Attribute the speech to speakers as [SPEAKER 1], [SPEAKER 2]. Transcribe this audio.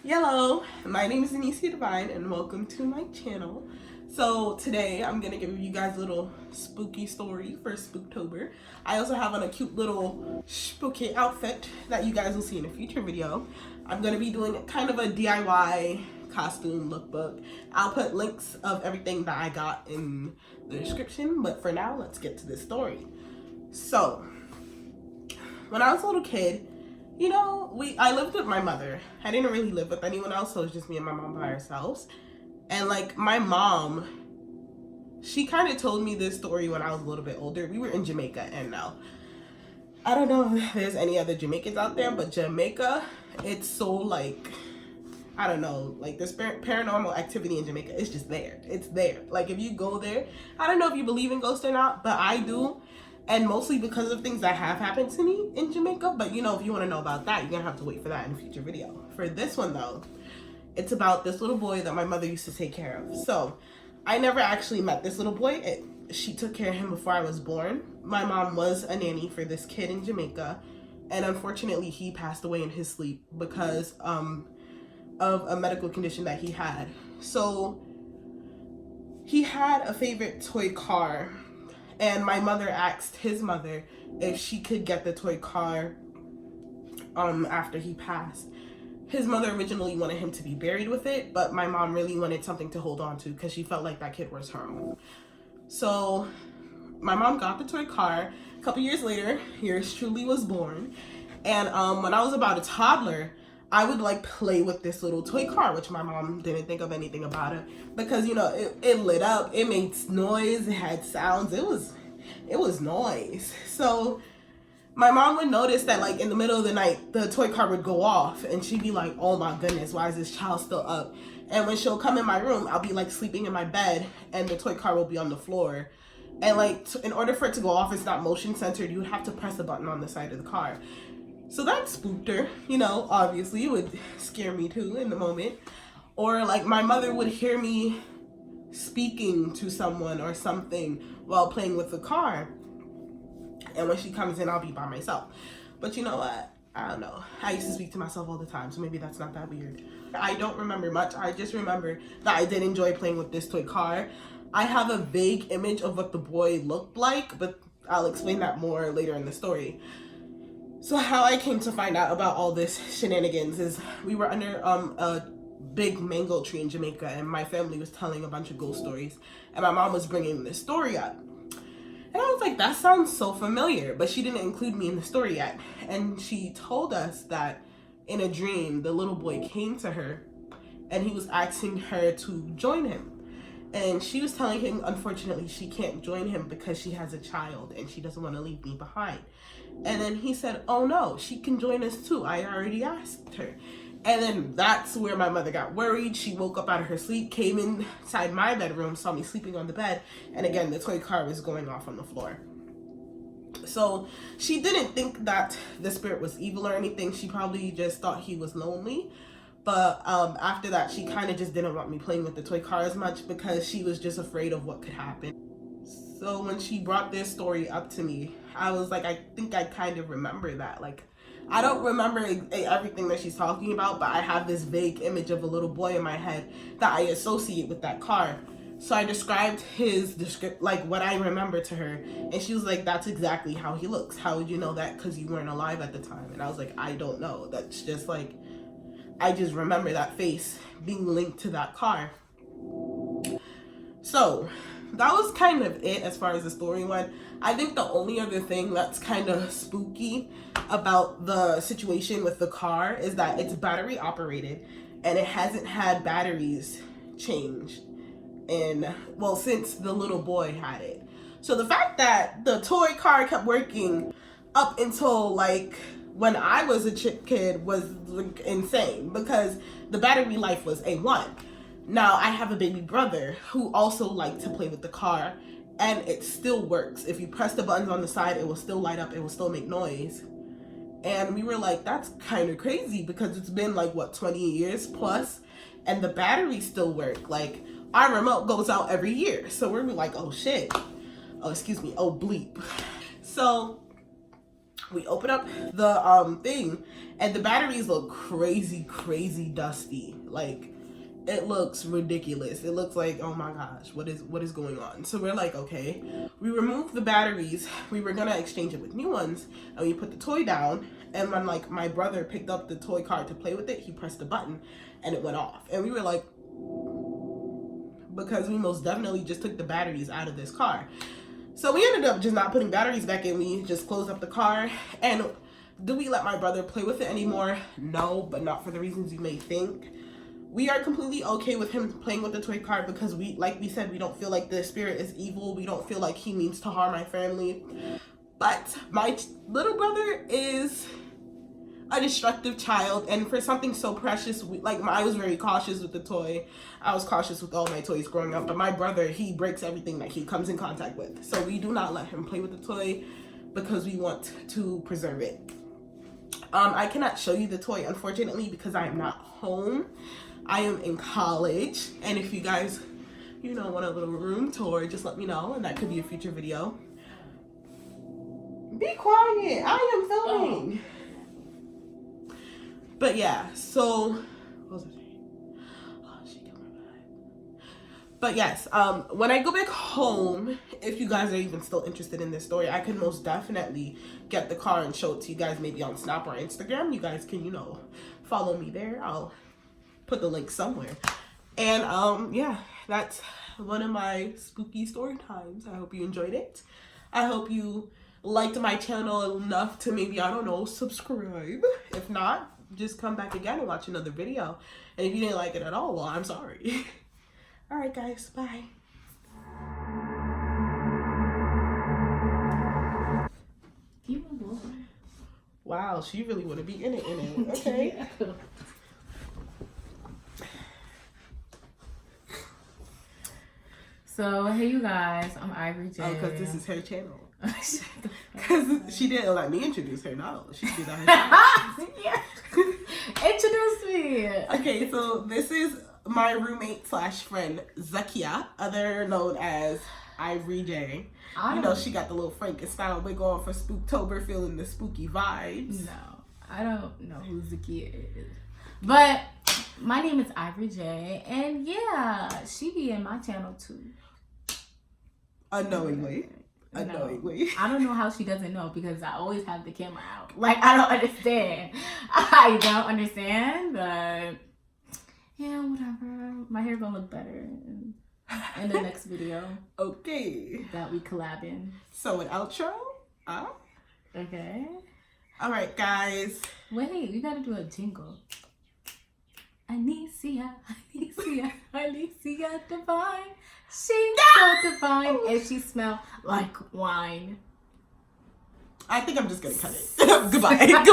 [SPEAKER 1] Hello, my name is Anicia Divine and welcome to my channel. So today I'm going to give you guys a little spooky story for Spooktober. I also have on a cute little spooky outfit that you guys will see in a future video. I'm going to be doing kind of a DIY costume lookbook. I'll put links of everything that I got in the description, but for now let's get to this story. So when I was a little kid, you know, I lived with my mother. I didn't really live with anyone else, so it was just me and my mom by ourselves. And like my mom, she kind of told me this story when I was a little bit older. We were in Jamaica, and now I don't know if there's any other Jamaicans out there, but Jamaica, it's so like, I don't know, like this paranormal activity in Jamaica, it's just there. It's there. Like if you go there, I don't know if you believe in ghosts or not, but I do. And mostly because of things that have happened to me in Jamaica. But you know, if you want to know about that, you're gonna have to wait for that in a future video. For this one though, it's about this little boy that my mother used to take care of. So I never actually met this little boy. She took care of him before I was born. My mom was a nanny for this kid in Jamaica, and unfortunately he passed away in his sleep because of a medical condition that he had. So he had a favorite toy car, and my mother asked his mother if she could get the toy car after he passed. His mother originally wanted him to be buried with it, but my mom really wanted something to hold on to because she felt like that kid was her own. So my mom got the toy car. A couple years later, yours truly was born. And when I was about a toddler, I would like play with this little toy car, which my mom didn't think of anything about it because, you know, it lit up, it made noise, it had sounds, it was noise. So my mom would notice that like in the middle of the night, the toy car would go off and she'd be like, oh my goodness, why is this child still up? And when she'll come in my room, I'll be like sleeping in my bed and the toy car will be on the floor. And like, in order for it to go off, it's not motion censored, you would have to press a button on the side of the car. So that spooked her, you know, obviously it would scare me too in the moment. Or like my mother would hear me speaking to someone or something while playing with the car. And when she comes in, I'll be by myself. But you know what? I don't know. I used to speak to myself all the time, so maybe that's not that weird. I don't remember much. I just remember that I did enjoy playing with this toy car. I have a vague image of what the boy looked like, but I'll explain that more later in the story. So how I came to find out about all this shenanigans is we were under a big mango tree in Jamaica, and my family was telling a bunch of ghost stories, and my mom was bringing this story up. And I was like, that sounds so familiar, but she didn't include me in the story yet. And she told us that in a dream, the little boy came to her and he was asking her to join him. And she was telling him, unfortunately, she can't join him because she has a child and she doesn't want to leave me behind. And then he said, oh no, she can join us too. I already asked her. And then that's where my mother got worried. She woke up out of her sleep, came inside my bedroom, saw me sleeping on the bed. And again, the toy car was going off on the floor. So she didn't think that the spirit was evil or anything. She probably just thought he was lonely. But after that, she kind of just didn't want me playing with the toy car as much because she was just afraid of what could happen. So when she brought this story up to me, I was like, I think I kind of remember that. Like, I don't remember everything that she's talking about, but I have this vague image of a little boy in my head that I associate with that car. So I described like what I remember to her, and she was like, that's exactly how he looks. How would you know that? Because you weren't alive at the time. And I was like, I don't know. That's just like, I just remember that face being linked to that car. So that was kind of it as far as the story went. I think the only other thing that's kind of spooky about the situation with the car is that it's battery operated and it hasn't had batteries changed since the little boy had it. So the fact that the toy car kept working up until like when I was a kid was like insane because the battery life was A1. Now I have a baby brother who also liked to play with the car, and it still works. If you press the buttons on the side, it will still light up, it will still make noise. And we were like, that's kind of crazy because it's been like, what, 20 years plus, and the batteries still work. Like, our remote goes out every year. So we're like, oh shit. Oh, excuse me. Oh, bleep. So We open up the thing, and the batteries look crazy dusty. Like, it looks ridiculous. It looks like, oh my gosh, what is going on? So we're like, okay. We removed the batteries. We were gonna exchange it with new ones, and we put the toy down. And when like my brother picked up the toy car to play with it, he pressed the button, and it went off. And we were like, because we most definitely just took the batteries out of this car. So we ended up just not putting batteries back in. We just closed up the car. And do we let my brother play with it anymore? No, but not for the reasons you may think. We are completely okay with him playing with the toy car because we, like we said, we don't feel like the spirit is evil. We don't feel like he means to harm my family. But my little brother is a destructive child, and for something so precious, I was very cautious with the toy. I was cautious with all my toys growing up, but my brother, he breaks everything that he comes in contact with. So we do not let him play with the toy because we want to preserve it. I cannot show you the toy, unfortunately, because I am not home. I am in college, and if you guys, want a little room tour, just let me know, and that could be a future video. Be quiet, I am filming. But yeah, so, what was I saying? Oh, she killed my vibe. But yes, when I go back home, if you guys are even still interested in this story, I could most definitely get the car and show it to you guys, maybe on Snap or Instagram. You guys can, follow me there. I'll put the link somewhere. And yeah, that's one of my spooky story times. I hope you enjoyed it. I hope you liked my channel enough to maybe, I don't know, subscribe. If not, just come back again and watch another video. And if you didn't like it at all, well, I'm sorry. All right, guys, bye. Wow, she really want to be in it, okay?
[SPEAKER 2] Yeah. So, hey you guys, I'm Ivory J.
[SPEAKER 1] Oh, because this is her channel. Because she didn't let me introduce her, no. She did that herself.
[SPEAKER 2] Yeah. Introduce me.
[SPEAKER 1] Okay, so this is my roommate / friend, Zakia, other known as Ivory J. She got the little Frankenstein wig on for Spooktober, feeling the spooky vibes.
[SPEAKER 2] No, I don't know who Zakia is. But my name is Ivory J, and yeah, she be in my channel too.
[SPEAKER 1] Unknowingly.
[SPEAKER 2] No.
[SPEAKER 1] Unknowingly.
[SPEAKER 2] I don't know how she doesn't know because I always have the camera out. Like, I don't understand. I don't understand, but yeah, whatever. My hair gonna look better in the next video.
[SPEAKER 1] Okay.
[SPEAKER 2] That we collab in.
[SPEAKER 1] So an outro?
[SPEAKER 2] Okay.
[SPEAKER 1] All right, guys.
[SPEAKER 2] Wait, we gotta do a jingle. Anicia divine. She's so divine, and she smells like wine.
[SPEAKER 1] I think I'm just gonna cut it. Goodbye.